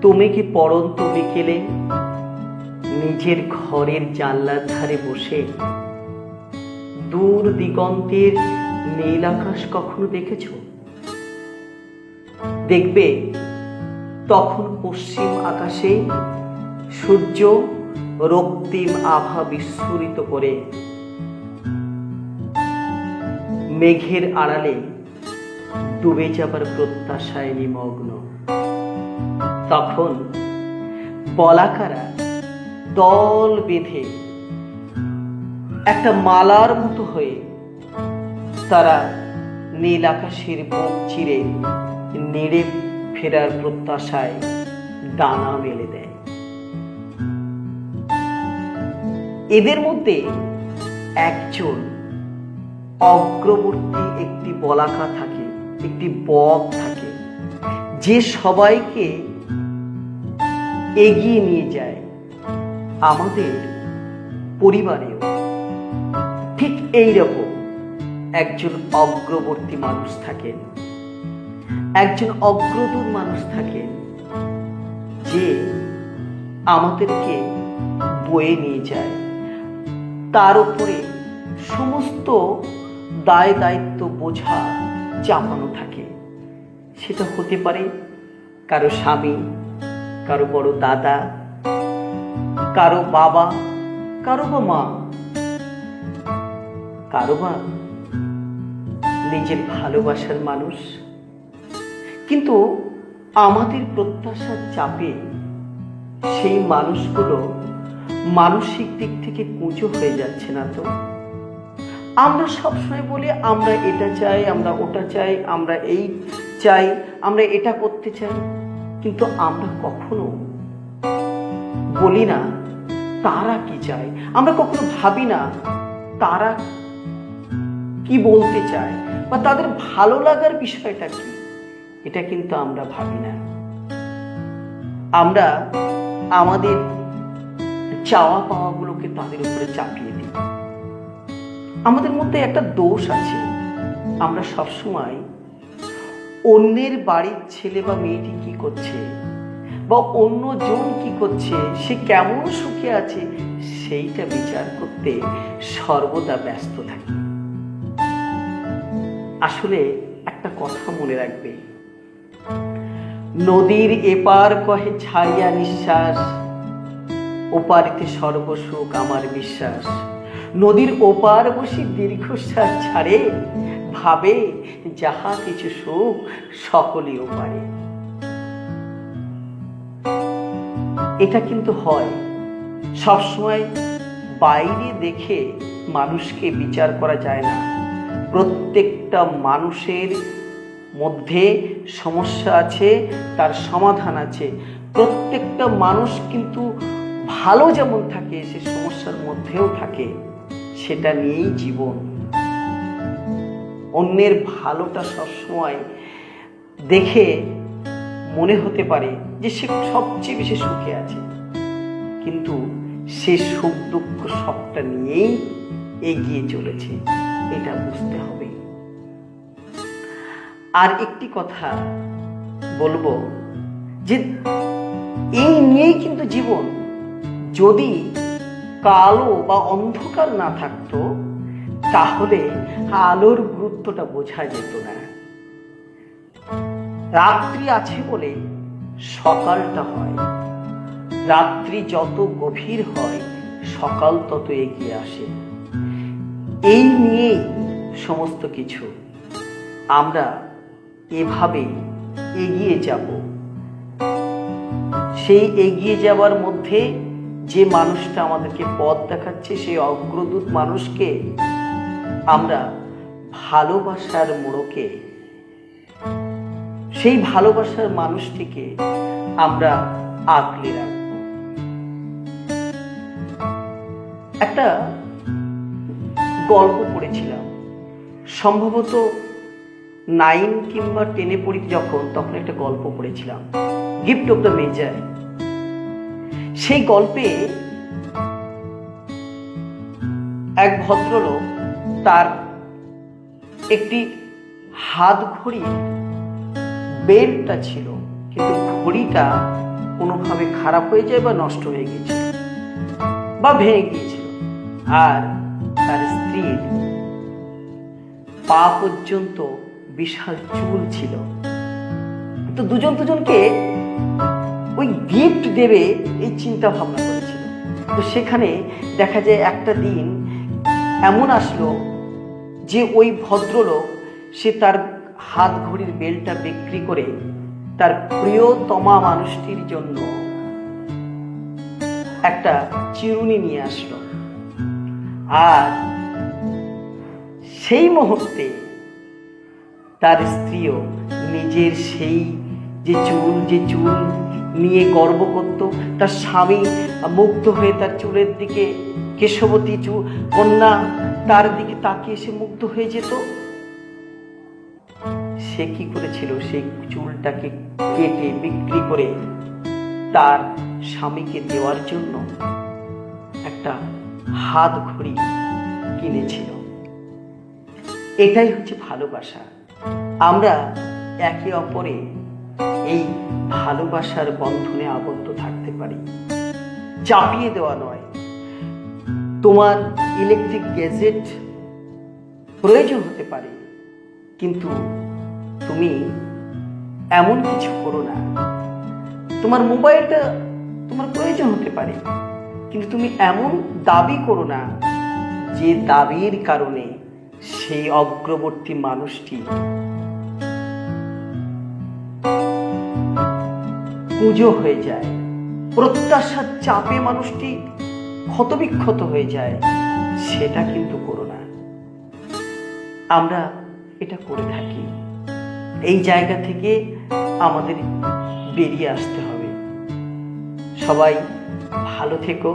তুমি কি পড়ন্ত বিকেলে নিজের ঘরের জানলার ধারে বসে দূর দিগন্তের নীল আকাশ কখনো দেখেছ? দেখবে তখন পশ্চিম আকাশে সূর্য রক্তিম আভা বিস্ফোরিত করে মেঘের আড়ালে ডুবে যাবার প্রত্যাশায় নিমগ্ন। তখন বলাকারা দল বেঁধে একটা মালার মতো হয়ে তারা নীল আকাশের বুক চিরে নেড়ে ফেরার প্রত্যাশায় ডানা মেলে দেয়। এদের মধ্যে একজন অগ্রবর্তী একটি বলাকা থাকে, একটি বক থাকে, যে সবাইকে এগিয়ে নিয়ে যায়। আমাদের পরিবারেও ঠিক এইরকম একজন অগ্রবর্তী মানুষ থাকেন, একজন অগ্রদূত মানুষ থাকেন, যে আমাদেরকে বয়ে নিয়ে যায়। তার উপরে সমস্ত দায় দায়িত্ব বোঝা চাপানো থাকে। সেটা হতে পারে কারো স্বামী, কারো বড় দাদা, কারো বাবা, কারো বা মা, কারো বা নিজের ভালোবাসার মানুষ। কিন্তু আমাদের প্রত্যাশার চাপে সেই মানুষগুলো মানসিক দিক থেকে কুঁচো হয়ে যাচ্ছে না তো? আমরা সবসময় বলি আমরা এটা চাই, আমরা ওটা চাই, আমরা এই চাই, আমরা এটা করতে চাই, কিন্তু আমরা কখনো বলি না তারা কি চায়। আমরা কখনো ভাবি না তারা কি বলতে চায় বা তাদের ভালো লাগার বিষয়টা কি। এটা কিন্তু আমরা ভাবি না। আমরা আমাদের চাওয়া পাওয়াগুলোকে তাদের উপরে চাপিয়ে দিই। আমাদের মধ্যে একটা দোষ আছে, আমরা সবসময় অন্যের বাড়ির ছেলে বা মেয়েটি কি করছে বা অন্যজন কি করছে, সে কেমন সুখে আছে, সেইটা বিচার করতে সর্বদা ব্যস্ত থাকি। আসলে একটা কথা মনে রাখবে, নদীর এপার কহে ছাড়িয়া নিঃশ্বাস, ওপারিতে সর্বসুখ আমার বিশ্বাস। নদীর ওপার বসে দীর্ঘশ্বাস ছাড়ে, ভাবে যাহা কিছু সুখ সকলেই ওপারে। এটা কিন্তু হয়। সবসময় বাইরে দেখে মানুষকে বিচার করা যায় না। প্রত্যেকটা মানুষের মধ্যে সমস্যা আছে, তার সমাধান আছে। প্রত্যেকটা মানুষ কিন্তু ভালো যেমন থাকে, সে সমস্যার মধ্যেও থাকে। সেটা নিয়েই জীবন। অন্যের ভালোটা সবসময় দেখে মনে হতে পারে যে সে সবচেয়ে বেশি সুখে আছে, কিন্তু সে সুখ দুঃখ সবটা নিয়েই এগিয়ে চলেছে। এটা বুঝতে হবে। আর একটি কথা বলবো যে এই নিয়েই কিন্তু জীবন। যদি কালো বা অন্ধকার না থাকতো, তাহলে আলোর গুরুত্বটা বোঝা যেত না। রাত্রি আছে বলে সকালটা হয়। রাত্রি যত গভীর হয়, সকাল তত এগিয়ে আসে। এই নিয়েই সমস্ত কিছু। আমরা এভাবে এগিয়ে যাব। সেই এগিয়ে যাওয়ার মধ্যে যে মানুষটা আমাদেরকে পথ দেখাচ্ছে, সেই অগ্রদূত মানুষকে আমরা ভালোবাসার মোড়কে, সেই ভালোবাসার মানুষটিকে আমরা আগলে রাখব। একটা গল্প পড়েছিলাম, সম্ভবত 9 কিংবা 10-এ পড়ি যখন, তখন একটা গল্প পড়েছিলাম, গিফট অফ দ্য মেজার। সেই গল্পে এক ভদ্রলোক তার একটি হাত ঘড়ি বেল্টটা ছিল, কিন্তু ঘড়িটা কোনোভাবে খারাপ হয়ে যায় বা নষ্ট হয়ে গিয়েছিল বা ভেঙে গিয়েছিল। আর তার স্ত্রীর পা পর্যন্ত বিশাল চুল ছিল। তো দুজনকে ওই গিফট দেবে এই চিন্তা ভাবনা করেছিল। তো সেখানে দেখা যায় একটা দিন এমন আসলো যে ওই ভদ্রলোক সে তার হাত ঘড়ির বেলটা বিক্রি করে তার প্রিয়তমা মানুষটির জন্য একটা চিরুনি নিয়ে আসলো। আর সেই মুহূর্তে তার স্ত্রীও নিজের সেই যে চুল নিয়ে গর্ব করত, তার স্বামী মুগ্ধ হয়ে তার চুলের দিকে, কেশবতী কন্যা তার দিকে তাকিয়ে সে মুগ্ধ হয়ে যেত। সে কি করেছিল, সেই চুলটাকে কেটে বিক্রি করে তার স্বামীকে দেওয়ার জন্য একটা হাত ঘড়ি কিনেছিল। এটাই হচ্ছে ভালোবাসা। আমরা একে অপরে এই ভালোবাসার বন্ধনে আবদ্ধ থাকতে পারি, চাপিয়ে দেওয়া নয়। তোমার ইলেকট্রিক গ্যাজেট প্রয়োজন হতে পারে, কিন্তু তুমি এমন কিছু করো না। তোমার মোবাইলটা তোমার প্রয়োজন হতে পারে, কিন্তু তুমি এমন দাবি করো না যে দাবির কারণে সেই অগ্রবর্তী মানুষটি কুঁজো হয়ে যায়, প্রত্যাশার চাপে মানুষটি ক্ষতবিক্ষত হয়ে যায়। সেটা কিন্তু করো না। আমরা এটা করে থাকি। এই জায়গা থেকে আমাদের বেরিয়ে আসতে হবে। সবাই ভালো থেকো।